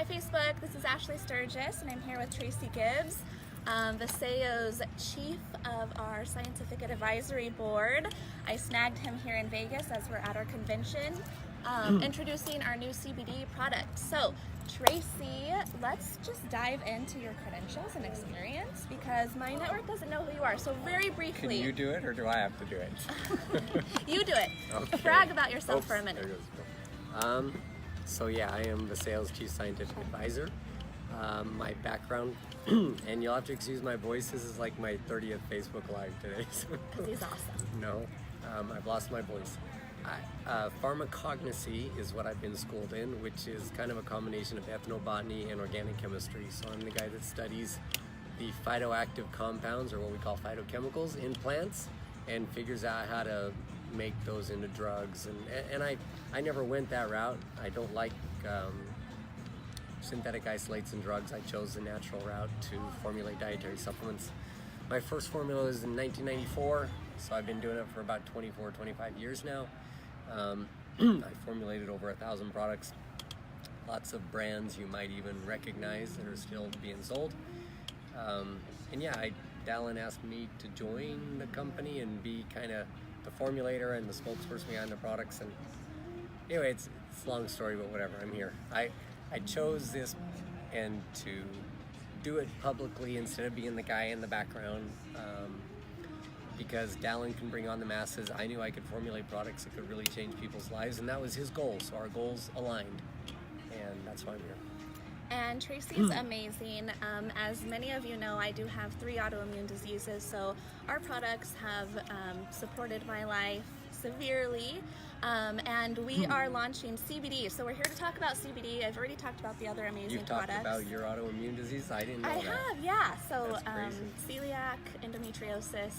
Hi Facebook, this is Ashley Sturgis and I'm here with Tracy Gibbs, Vasayo's chief of our scientific advisory board. I snagged him here in Vegas as we're at our convention, introducing our new CBD product. So Tracy, let's just dive into your credentials and experience because my network doesn't know who you are. So very briefly. Can you do it or do I have to do it? You do it. Okay. Brag about yourself for a minute. So yeah, I am Vasayo's Chief Scientific Advisor. My background, and you'll have to excuse my voice, this is like my 30th Facebook Live today. Because he's awesome. No, I've lost my voice. Pharmacognosy is what I've been schooled in, which is kind of a combination of ethnobotany and organic chemistry. So I'm the guy that studies the phytoactive compounds, or what we call phytochemicals, in plants and figures out how to make those into drugs. And I never went that route. I don't like synthetic isolates and drugs. I chose the natural route to formulate dietary supplements. My first formula was in 1994, so I've been doing it for about 24, 25 years now. I formulated over 1,000 products, lots of brands you might even recognize that are still being sold. And yeah, Dallin asked me to join the company and be kind of the formulator and the spokesperson behind the products. And anyway, it's a long story, but whatever, I'm here. I chose this and to do it publicly instead of being the guy in the background, because Dallin can bring on the masses. I knew I could formulate products that could really change people's lives, and that was his goal, so our goals aligned, and that's why I'm here. And Tracy's amazing. As many of you know, I do have 3 autoimmune diseases, so our products have supported my life severely, and we are launching CBD. So we're here to talk about CBD. I've already talked about the other amazing products. You've talked about your autoimmune disease? I didn't know that. I have, yeah. So That's crazy. celiac, endometriosis,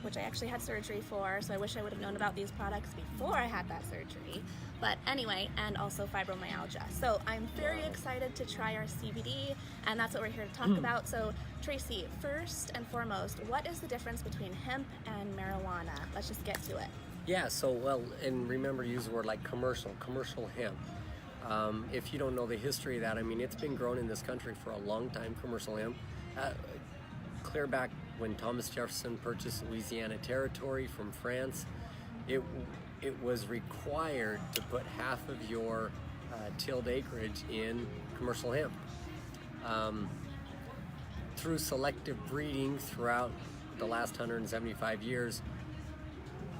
which I actually had surgery for, so I wish I would have known about these products before I had that surgery. But anyway, and also fibromyalgia. So I'm very excited to try our CBD, and that's what we're here to talk about. So Tracy, first and foremost, what is the difference between hemp and marijuana? Let's just get to it. Yeah, so well, and remember, use the word like commercial hemp. If you don't know the history of that, I mean, it's been grown in this country for a long time, commercial hemp. Clear back when Thomas Jefferson purchased Louisiana Territory from France, it was required to put half of your tilled acreage in commercial hemp. Through selective breeding throughout the last 175 years,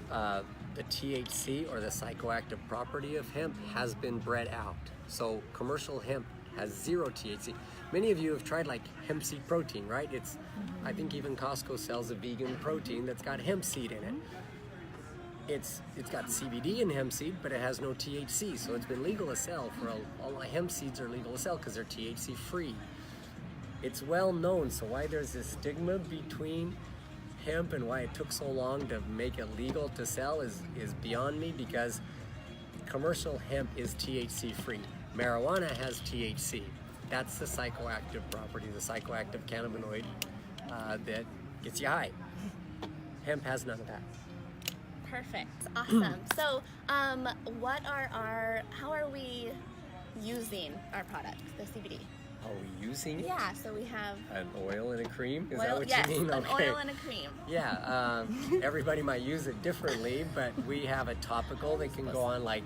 the THC, or the psychoactive property of hemp, has been bred out. So commercial hemp has 0 THC. Many of you have tried like hemp seed protein, right? I think even Costco sells a vegan protein that's got hemp seed in it. It's got CBD in hemp seed, but it has no THC, so it's been legal to sell for all my hemp seeds are legal to sell because they're THC free. It's well known, so why there's this stigma between hemp and why it took so long to make it legal to sell is beyond me, because commercial hemp is THC free. Marijuana has THC. That's the psychoactive property, the psychoactive cannabinoid that gets you high. Hemp has none of that. Perfect, awesome. So how are we using our product, the CBD? Are we using it? Yeah, so we have An oil and a cream? Is oil, that what yes, you mean? an oil and a cream. Yeah, everybody might use it differently, but we have a topical that can go on like,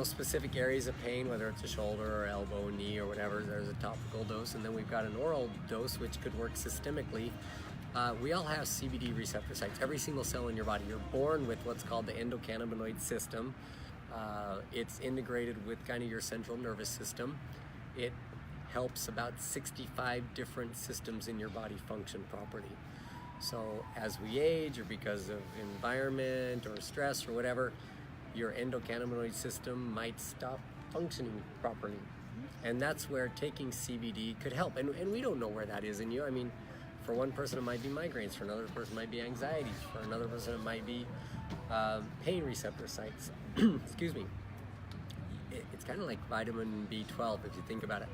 specific areas of pain, whether it's a shoulder or elbow, knee, or whatever. There's a topical dose, and then we've got an oral dose which could work systemically. We all have CBD receptor sites, every single cell in your body. You're born with what's called the endocannabinoid system. It's integrated with kind of your central nervous system. It helps about 65 different systems in your body function properly. So as we age, or because of environment or stress or whatever, your endocannabinoid system might stop functioning properly. And that's where taking CBD could help. And we don't know where that is in you. I mean, for one person it might be migraines, for another person it might be anxiety, for another person it might be pain receptor sites. Excuse me. It's kind of like vitamin B12 if you think about it.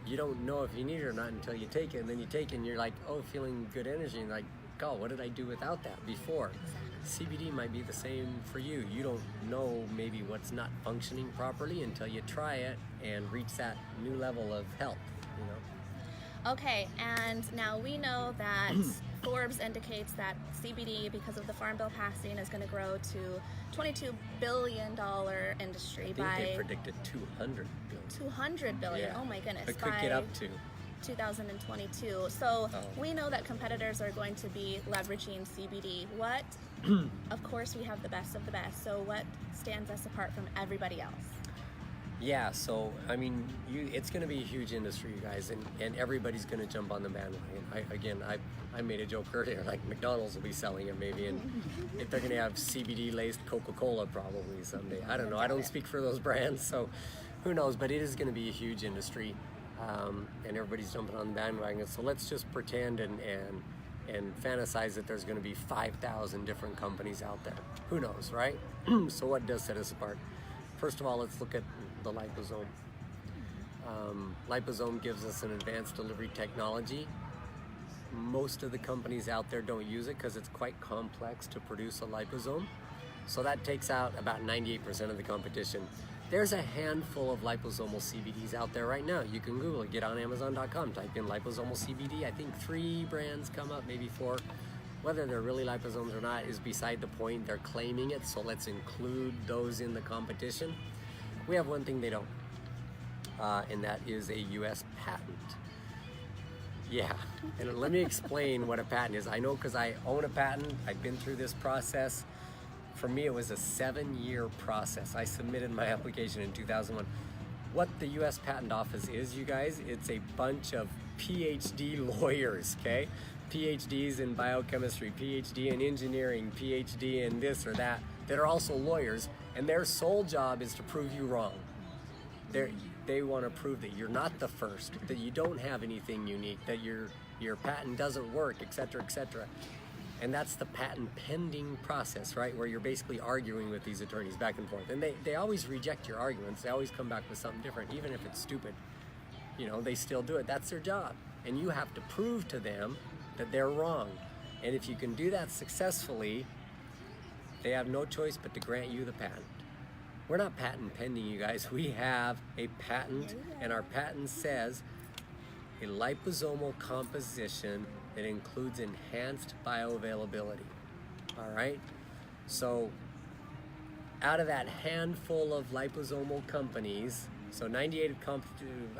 You don't know if you need it or not until you take it, and then you take it and you're like, oh, feeling good energy, and like, oh, what did I do without that before? CBD might be the same for you. You don't know maybe what's not functioning properly until you try it and reach that new level of health, you know. Okay, and now we know that Forbes indicates that CBD, because of the Farm Bill passing, is going to grow to $22 billion industry I think by they predicted 200 billion. 200 billion. Yeah. Oh my goodness. It could get up to. 2022. So we know that competitors are going to be leveraging CBD. What? Of course, we have the best of the best. So what stands us apart from everybody else? Yeah, so I mean, it's going to be a huge industry, you guys, and everybody's going to jump on the bandwagon. I made a joke earlier, like McDonald's will be selling it maybe, and if they're going to have CBD-laced Coca-Cola probably someday. I don't know. I don't speak for those brands, so who knows? But it is going to be a huge industry, and everybody's jumping on the bandwagon. So let's just pretend and fantasize that there's going to be 5,000 different companies out there. Who knows, right? So what does set us apart? First of all, let's look at the liposome. Liposome gives us an advanced delivery technology. Most of the companies out there don't use it because it's quite complex to produce a liposome. So that takes out about 98% of the competition. There's a handful of liposomal CBDs out there right now. You can Google it, get on Amazon.com, type in liposomal CBD. I think 3 brands come up, maybe 4. Whether they're really liposomes or not is beside the point. They're claiming it, so let's include those in the competition. We have one thing they don't, and that is a US patent. Yeah, and let me explain what a patent is. I know because I own a patent. I've been through this process. For me, it was a 7-year process. I submitted my application in 2001. What the US Patent Office is, you guys, it's a bunch of PhD lawyers, okay? PhDs in biochemistry, PhD in engineering, PhD in this or that are also lawyers, and their sole job is to prove you wrong. They want to prove that you're not the first, that you don't have anything unique, that your patent doesn't work, etc., etc. And that's the patent pending process, right? Where you're basically arguing with these attorneys back and forth. And they always reject your arguments. They always come back with something different, even if it's stupid. You know, they still do it. That's their job. And you have to prove to them that they're wrong. And if you can do that successfully, they have no choice but to grant you the patent. We're not patent pending, you guys. We have a patent, and our patent says a liposomal composition that includes enhanced bioavailability. All right? So out of that handful of liposomal companies, so 98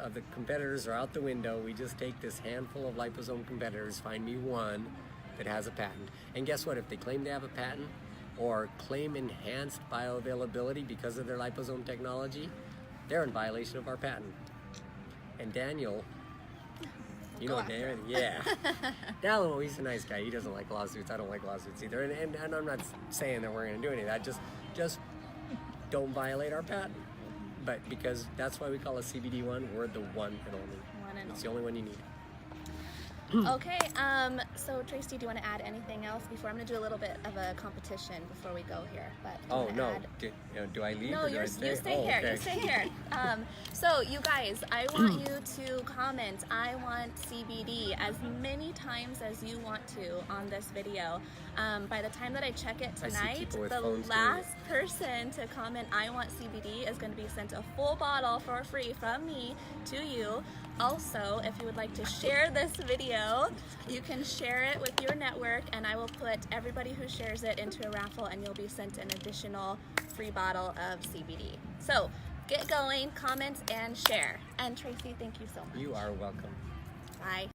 of the competitors are out the window. We just take this handful of liposome competitors, find me one that has a patent. And guess what? If they claim they have a patent or claim enhanced bioavailability because of their liposome technology, they're in violation of our patent. And Daniel, you know Daniel? Yeah. Daniel, he's a nice guy. He doesn't like lawsuits. I don't like lawsuits either. And I'm not saying that we're going to do any of that. Just don't violate our patent. But because that's why we call it CBD one, we're the one and only. It's the only one you need. Okay, so Tracy, do you want to add anything else before? I'm going to do a little bit of a competition before we go here. But no. Do I leave? No, or do you stay here. Okay. You stay here. So you guys, I want you to comment, I want CBD as many times as you want to on this video. By the time that I check it tonight, the last person to comment, I want CBD, is going to be sent a full bottle for free from me to you. Also, if you would like to share this video, you can share it with your network, and I will put everybody who shares it into a raffle, and you'll be sent an additional free bottle of CBD. So get going, comment, and share. And Tracy, thank you so much. You are welcome. Bye.